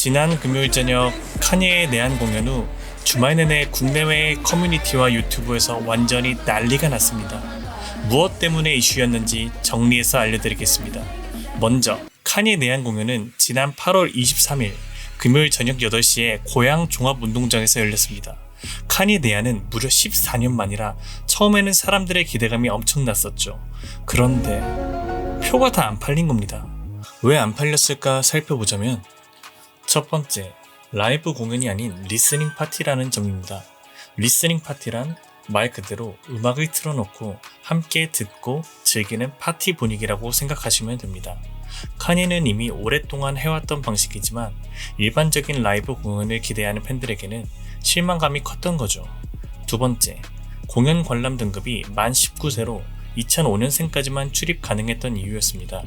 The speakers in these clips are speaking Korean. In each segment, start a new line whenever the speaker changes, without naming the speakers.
지난 금요일 저녁 카니의 내한 공연 후 주말 내내 국내외 커뮤니티와 유튜브에서 완전히 난리가 났습니다. 무엇 때문에 이슈였는지 정리해서 알려드리겠습니다. 먼저 카니의 내한 공연은 지난 8월 23일 금요일 저녁 8시에 고양 종합운동장에서 열렸습니다. 카니의 내한은 무려 14년 만이라 처음에는 사람들의 기대감이 엄청났었죠. 그런데 표가 다 안 팔린 겁니다. 왜 안 팔렸을까 살펴보자면 첫 번째, 라이브 공연이 아닌 리스닝 파티라는 점입니다. 리스닝 파티란 말 그대로 음악을 틀어놓고 함께 듣고 즐기는 파티 분위기라고 생각하시면 됩니다. 카니는 이미 오랫동안 해왔던 방식이지만 일반적인 라이브 공연을 기대하는 팬들에게는 실망감이 컸던 거죠. 두 번째, 공연 관람 등급이 만 19세로 2005년생까지만 출입 가능했던 이유였습니다.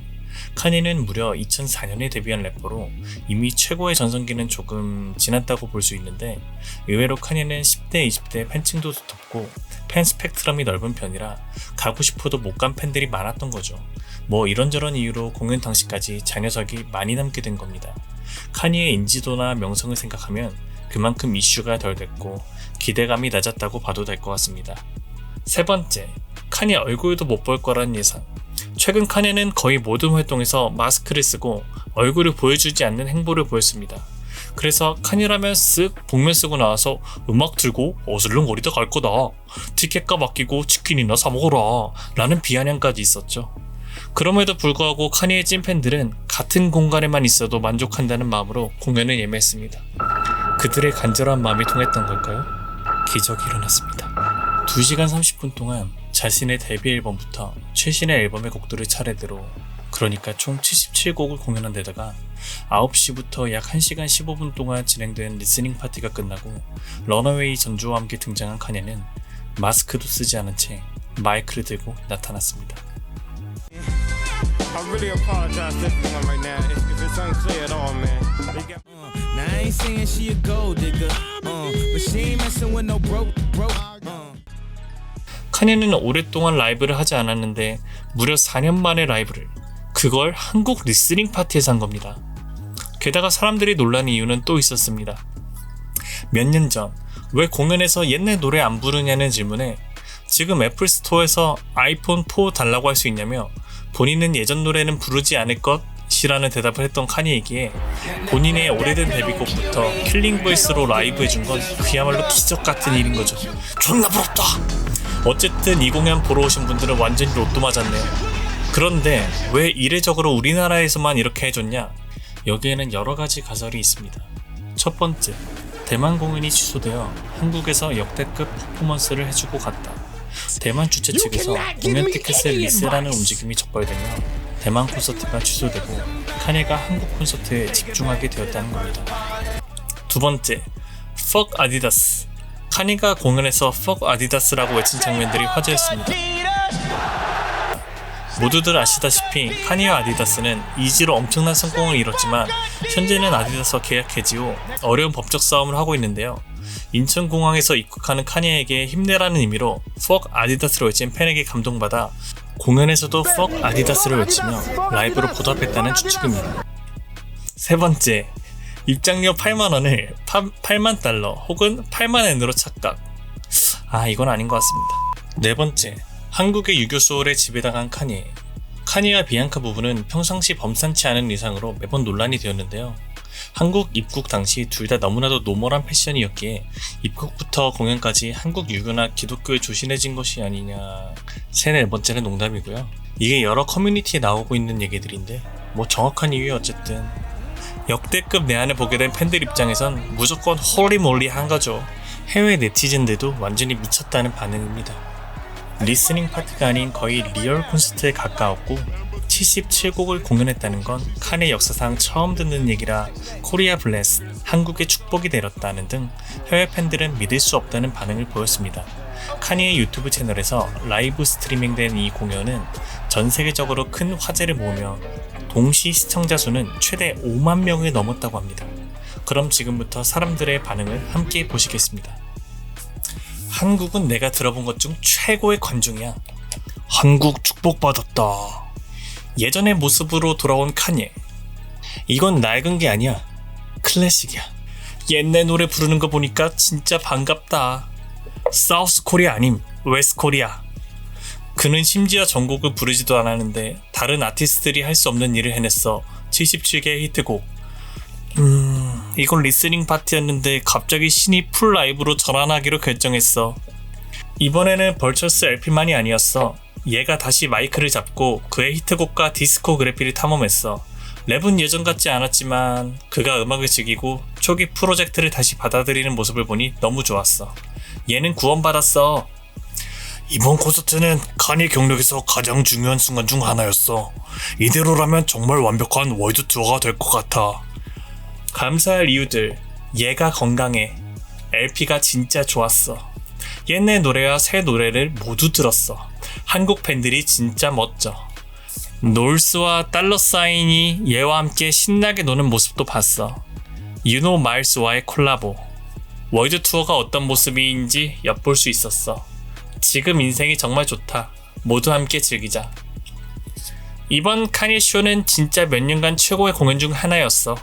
카니는 무려 2004년에 데뷔한 래퍼로 이미 최고의 전성기는 조금 지났다고 볼 수 있는데 의외로 카니는 10대, 20대 팬층도 두텁고 팬 스펙트럼이 넓은 편이라 가고 싶어도 못 간 팬들이 많았던 거죠. 뭐 이런저런 이유로 공연 당시까지 장려석이 많이 남게 된 겁니다. 카니의 인지도나 명성을 생각하면 그만큼 이슈가 덜 됐고 기대감이 낮았다고 봐도 될 것 같습니다. 세 번째, 카니 얼굴도 못 볼 거란 예상. 최근 카니는 거의 모든 활동에서 마스크를 쓰고 얼굴을 보여주지 않는 행보를 보였습니다. 그래서 카니라면 쓱 복면 쓰고 나와서 음악 들고 어슬렁거리다 갈 거다. 티켓값 아끼고 치킨이나 사 먹어라. 라는 비아냥까지 있었죠. 그럼에도 불구하고 카니의 찐팬들은 같은 공간에만 있어도 만족한다는 마음으로 공연을 예매했습니다. 그들의 간절한 마음이 통했던 걸까요? 기적이 일어났습니다. 2시간 30분 동안 자신의 데뷔 앨범부터 최신의 앨범의 곡들을 차례대로 그러니까 총 77곡을 공연한 데다가 9시부터 약 1시간 15분 동안 진행된 리스닝 파티가 끝나고 런어웨이 전주와 함께 등장한 카니는 마스크도 쓰지 않은 채 마이크를 들고 나타났습니다.
I really apologize to everyone right now if it's unclear at all, man.
Now I ain't saying she a gold digger, but she ain't messing with no broke.
카니는 오랫동안 라이브를 하지 않았는데 무려 4년 만에 라이브를, 그걸 한국 리스닝 파티에서 한 겁니다. 게다가 사람들이 놀란 이유는 또 있었습니다. 몇 년 전 왜 공연에서 옛날 노래 안 부르냐는 질문에 지금 애플 스토어에서 아이폰 4 달라고 할 수 있냐며 본인은 예전 노래는 부르지 않을 것이라는 대답을 했던 카니에게 본인의 오래된 데뷔곡부터 킬링 보이스로 라이브 해준 건 그야말로 기적 같은 일인 거죠. 존나 부럽다! 어쨌든 이 공연 보러 오신 분들은 완전히 로또 맞았네요. 그런데 왜 이례적으로 우리나라에서만 이렇게 해줬냐? 여기에는 여러 가지 가설이 있습니다. 첫 번째, 대만 공연이 취소되어 한국에서 역대급 퍼포먼스를 해주고 갔다. 대만 주최 측에서 공연 티켓을 리스라는 움직임이 촉발되며 대만 콘서트가 취소되고 카니가 한국 콘서트에 집중하게 되었다는 겁니다. 두 번째, Fuck 아디다스. 카니가 공연에서 Fuck 아디다스라고 외친 장면들이 화제였습니다. 모두들 아시다시피 카니와 아디다스는 이지로 엄청난 성공을 이뤘지만 현재는 아디다스와 계약 해지 후 어려운 법적 싸움을 하고 있는데요. 인천공항에서 입국하는 카니에게 힘내라는 의미로 Fuck 아디다스를 외친 팬에게 감동받아 공연에서도 Fuck 아디다스를 외치며 라이브로 보답했다는 추측입니다. 세 번째, 입장료 8만원을 8만 달러 혹은 8만 엔으로 착각. 이건 아닌 것 같습니다. 네 번째, 한국의 유교 소울에 지배당한 카니. 카니와 비앙카 부부는 평상시 범상치 않은 의상으로 매번 논란이 되었는데요. 한국 입국 당시 둘 다 너무나도 노멀한 패션이었기에 입국부터 공연까지 한국 유교나 기독교에 조신해진 것이 아니냐. 세 네 번째는 농담이고요. 이게 여러 커뮤니티에 나오고 있는 얘기들인데 뭐 정확한 이유에 어쨌든 역대급 내한을 보게 된 팬들 입장에선 무조건 홀리몰리한 거죠. 해외 네티즌들도 완전히 미쳤다는 반응입니다. 리스닝 파티가 아닌 거의 리얼 콘서트에 가까웠고 77곡을 공연했다는 건 카니 역사상 처음 듣는 얘기라 코리아 블레스, 한국의 축복이 내렸다는 등 해외 팬들은 믿을 수 없다는 반응을 보였습니다. 카니의 유튜브 채널에서 라이브 스트리밍된 이 공연은 전 세계적으로 큰 화제를 모으며 동시 시청자 수는 최대 5만 명을 넘었다고 합니다. 그럼 지금부터 사람들의 반응을 함께 보시겠습니다. 한국은 내가 들어본 것 중 최고의 관중이야. 한국 축복받았다. 예전의 모습으로 돌아온 카니. 이건 낡은 게 아니야. 클래식이야. 옛날 노래 부르는 거 보니까 진짜 반갑다. 사우스 코리아 아님 웨스트 코리아. 그는 심지어 전곡을 부르지도 않았는데 다른 아티스트들이 할 수 없는 일을 해냈어. 77개의 히트곡. 이건 리스닝 파티였는데 갑자기 신이 풀 라이브로 전환하기로 결정했어. 이번에는 벌처스 LP만이 아니었어. 얘가 다시 마이크를 잡고 그의 히트곡과 디스코그래피를 탐험했어. 랩은 예전 같지 않았지만 그가 음악을 즐기고 초기 프로젝트를 다시 받아들이는 모습을 보니 너무 좋았어. 얘는 구원받았어. 이번 콘서트는 카니의 경력에서 가장 중요한 순간 중 하나였어. 이대로라면 정말 완벽한 월드 투어가 될 것 같아. 감사할 이유들. 얘가 건강해. LP가 진짜 좋았어. 옛날 노래와 새 노래를 모두 들었어. 한국 팬들이 진짜 멋져. 놀스와 달러 사인이 얘와 함께 신나게 노는 모습도 봤어. 유노 마일스와의 콜라보. 월드 투어가 어떤 모습인지 엿볼 수 있었어. 지금 인생이 정말 좋다. 모두 함께 즐기자. 이번 카니 쇼는 진짜 몇 년간 최고의 공연 중 하나였어.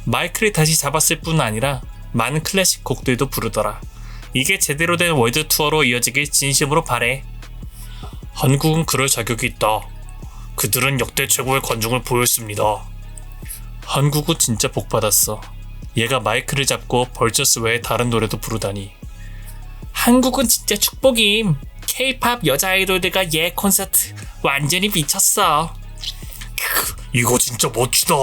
마이크를 다시 잡았을 뿐 아니라 많은 클래식 곡들도 부르더라. 이게 제대로 된 월드 투어로 이어지길 진심으로 바래. 한국은 그럴 자격이 있다. 그들은 역대 최고의 관중을 보였습니다. 한국은 진짜 복받았어. 얘가 마이크를 잡고 벌처스 외에 다른 노래도 부르다니. 한국은 진짜 축복임. K-POP 여자 아이돌들과 얘 콘서트 완전히 미쳤어. 이거 진짜 멋지다.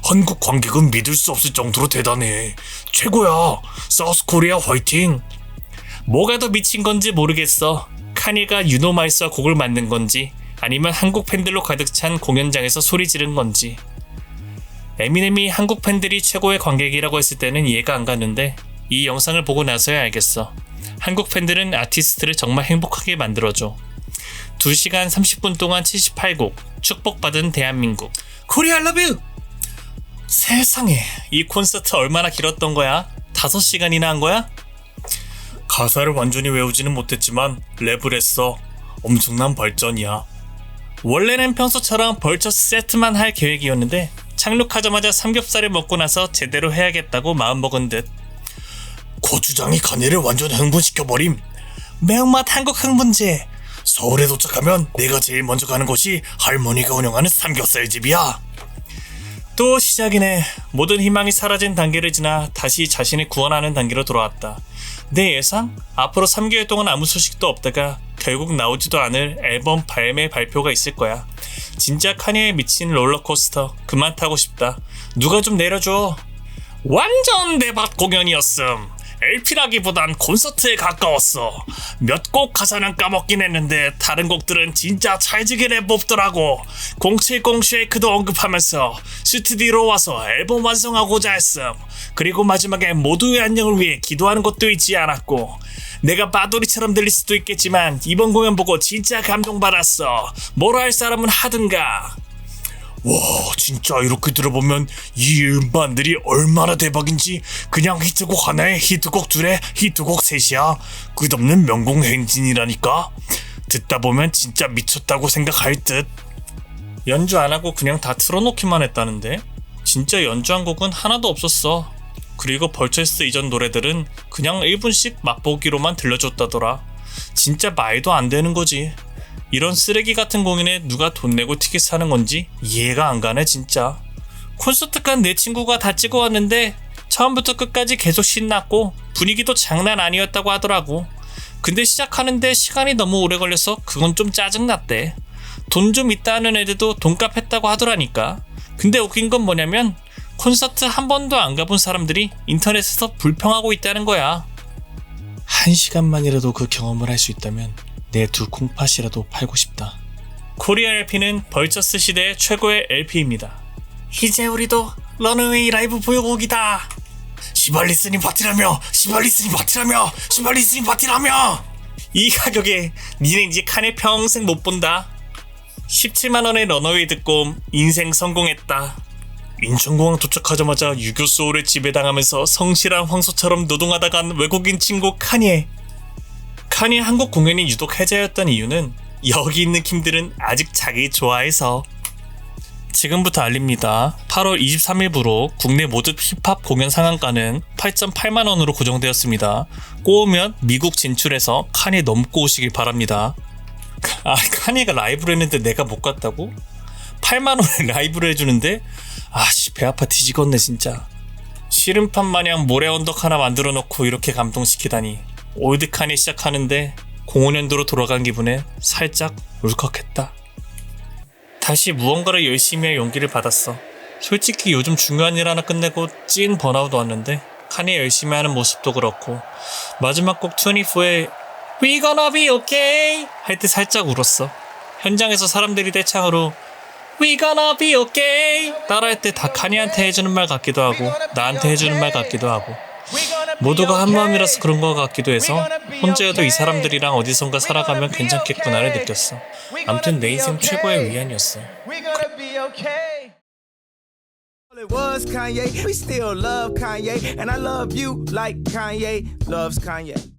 한국 관객은 믿을 수 없을 정도로 대단해. 최고야. 사우스 코리아 화이팅. 뭐가 더 미친 건지 모르겠어. 카니가 유노마이스와 곡을 만든 건지 아니면 한국 팬들로 가득 찬 공연장에서 소리 지른 건지. 에미넴이 한국 팬들이 최고의 관객이라고 했을 때는 이해가 안 갔는데 이 영상을 보고 나서야 알겠어. 한국 팬들은 아티스트를 정말 행복하게 만들어줘. 2시간 30분 동안 78곡 축복받은 대한민국. 코리아 러브! 세상에, 이 콘서트 얼마나 길었던 거야? 5시간이나 한 거야? 가사를 완전히 외우지는 못했지만 랩을 했어. 엄청난 발전이야. 원래는 평소처럼 벌처스 세트만 할 계획이었는데 착륙하자마자 삼겹살을 먹고 나서 제대로 해야겠다고 마음먹은 듯. 고추장이 카니를 완전 흥분시켜버림. 매운맛 한국 흥분제. 서울에 도착하면 내가 제일 먼저 가는 곳이 할머니가 운영하는 삼겹살집이야. 또 시작이네. 모든 희망이 사라진 단계를 지나 다시 자신을 구원하는 단계로 돌아왔다. 내 예상? 앞으로 3개월 동안 아무 소식도 없다가 결국 나오지도 않을 앨범 발매 발표가 있을 거야. 진짜 카니에 미친 롤러코스터 그만 타고 싶다. 누가 좀 내려줘. 완전 대박 공연이었음. LP라기보단 콘서트에 가까웠어. 몇 곡 가사는 까먹긴 했는데 다른 곡들은 진짜 찰지게 뽑더라고. 070 쉐이크도 언급하면서 스튜디오로 와서 앨범 완성하고자 했음. 그리고 마지막에 모두의 안녕을 위해 기도하는 것도 잊지 않았고. 내가 빠돌이처럼 들릴 수도 있겠지만 이번 공연 보고 진짜 감동받았어. 뭐라 할 사람은 하든가. 와, 진짜 이렇게 들어보면 이 음반들이 얼마나 대박인지. 그냥 히트곡 하나에 히트곡 둘에 히트곡 셋이야. 끝없는 명곡 행진이라니까. 듣다 보면 진짜 미쳤다고 생각할 듯. 연주 안 하고 그냥 다 틀어놓기만 했다는데? 진짜 연주한 곡은 하나도 없었어. 그리고 벌처스 이전 노래들은 그냥 1분씩 맛보기로만 들려줬다더라. 진짜 말도 안 되는 거지. 이런 쓰레기 같은 공연에 누가 돈 내고 티켓 사는 건지 이해가 안 가네 진짜. 콘서트 간 내 친구가 다 찍어왔는데 처음부터 끝까지 계속 신났고 분위기도 장난 아니었다고 하더라고. 근데 시작하는데 시간이 너무 오래 걸려서 그건 좀 짜증났대. 돈 좀 있다 하는 애들도 돈값 했다고 하더라니까. 근데 웃긴 건 뭐냐면 콘서트 한 번도 안 가본 사람들이 인터넷에서 불평하고 있다는 거야. 1시간만이라도 그 경험을 할 수 있다면 내 두 콩팥이라도 팔고 싶다. 코리아 LP는 벌처스 시대의 최고의 LP입니다. 이제 우리도 런어웨이 라이브 보여곡이다. 시발 리스닝 파티라며, 시발 리스닝 파티라며, 시발 리스닝 파티라며. 이 가격에 니네 이제 칸에 평생 못 본다. 17만원의 런어웨이 듣고 인생 성공했다. 인천공항 도착하자마자 유교 소울에 지배당하면서 성실한 황소처럼 노동하다 간 외국인 친구 카니에. 카니의 한국 공연이 유독 해자였던 이유는 여기 있는 킴들은 아직 자기 좋아해서. 지금부터 알립니다. 8월 23일부로 국내 모든 힙합 공연 상한가는 8.8만 원으로 고정되었습니다. 꼬우면 미국 진출해서 카니 넘고 오시길 바랍니다. 아, 카니가 라이브를 했는데 내가 못 갔다고? 8만 원에 라이브를 해주는데? 아씨, 배 아파 뒤지겠네 진짜. 씨름판 마냥 모래 언덕 하나 만들어 놓고 이렇게 감동시키다니. 올드 카니 시작하는데 05년도로 돌아간 기분에 살짝 울컥했다. 다시 무언가를 열심히 할 용기를 받았어. 솔직히 요즘 중요한 일 하나 끝내고 찐 번아웃 왔는데 카니 열심히 하는 모습도 그렇고 마지막 곡 24의 We gonna be okay 할 때 살짝 울었어. 현장에서 사람들이 떼창으로 We gonna be okay 따라할 때 다 카니한테 해주는 말 같기도 하고 나한테 해주는 말 같기도 하고 모두가 한마음이라서 그런 것 같기도 해서 혼자여도 이 사람들이랑 어디선가 살아가면 괜찮겠구나를 느꼈어. 암튼 내 인생 최고의 위안이었어.
It was Kanye. We still love Kanye, and I love you like Kanye loves Kanye.